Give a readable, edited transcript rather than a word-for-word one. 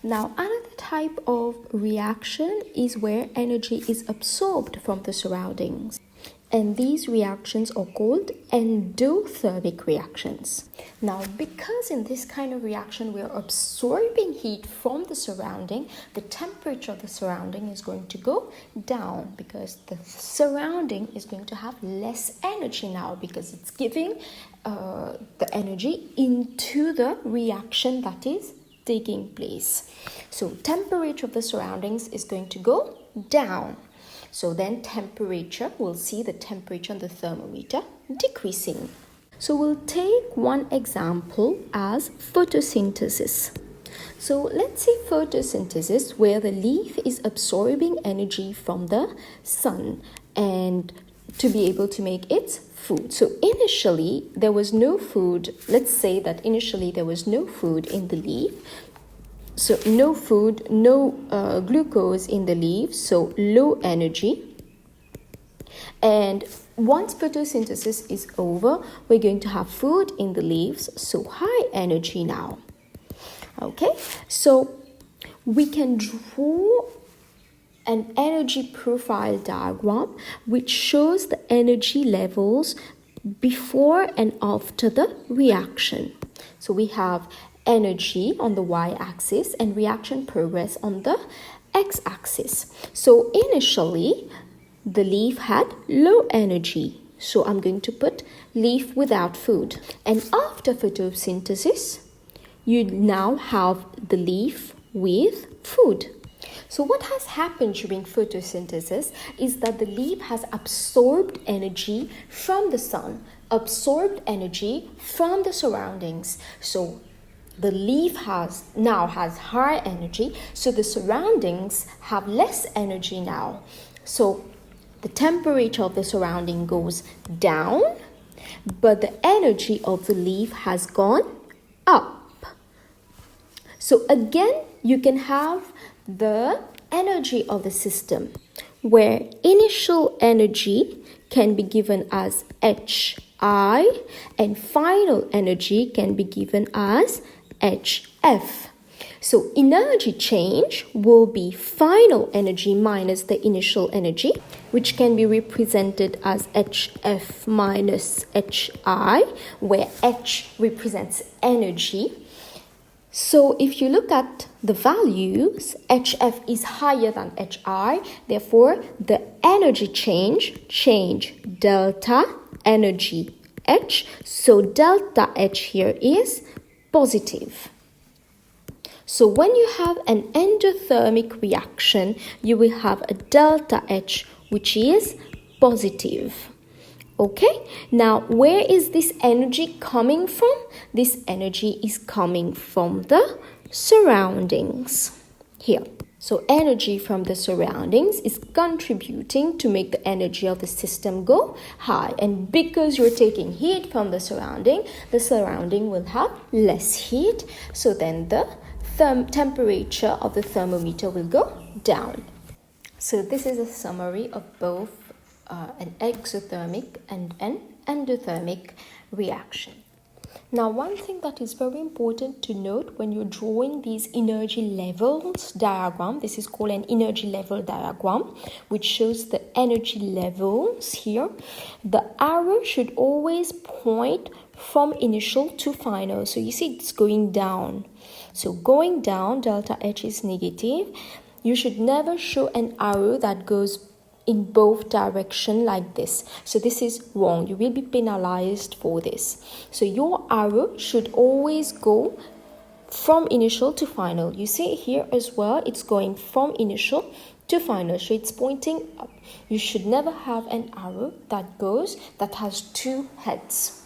Now, another type of reaction is where energy is absorbed from the surroundings. And these reactions are called endothermic reactions. Now, because in this kind of reaction we are absorbing heat from the surrounding, the temperature of the surrounding is going to go down because the surrounding is going to have less energy now because it's giving the energy into the reaction that is taking place. So, temperature of the surroundings is going to go down. So then temperature, we'll see the temperature on the thermometer decreasing. So we'll take one example as photosynthesis. So let's say photosynthesis where the leaf is absorbing energy from the sun and to be able to make its food. So initially there was no food. Let's say that initially there was no food in the leaf. So no food, no glucose in the leaves, so low energy. And once photosynthesis is over, we're going to have food in the leaves, so high energy now. Okay, so we can draw an energy profile diagram which shows the energy levels before and after the reaction. So we have energy on the y-axis and reaction progress on the x-axis. So initially, the leaf had low energy. So I'm going to put leaf without food. And after photosynthesis, you now have the leaf with food. So what has happened during photosynthesis is that the leaf has absorbed energy from the sun, absorbed energy from the surroundings. So the leaf now has high energy, so the surroundings have less energy now. So the temperature of the surrounding goes down, but the energy of the leaf has gone up. So again, you can have the energy of the system, where initial energy can be given as HI and final energy can be given as HF. So energy change will be final energy minus the initial energy, which can be represented as HF minus HI, where H represents energy. So if you look at the values, HF is higher than HI, therefore the energy change delta energy H. So delta H here is positive. So when you have an endothermic reaction, you will have a delta H which is positive. Okay, now where is this energy coming from? This energy is coming from the surroundings here. So energy from the surroundings is contributing to make the energy of the system go high. And because you're taking heat from the surrounding will have less heat. So then the temperature of the thermometer will go down. So this is a summary of both an exothermic and an endothermic reaction. Now, one thing that is very important to note when you're drawing these energy levels diagram, this is called an energy level diagram, which shows the energy levels here. The arrow should always point from initial to final. So you see it's going down. So going down, delta H is negative. You should never show an arrow that goes in both directions like this. So this is wrong. You will be penalized for this. So your arrow should always go from initial to final. You see here as well, it's going from initial to final. So it's pointing up. You should never have an arrow that has two heads.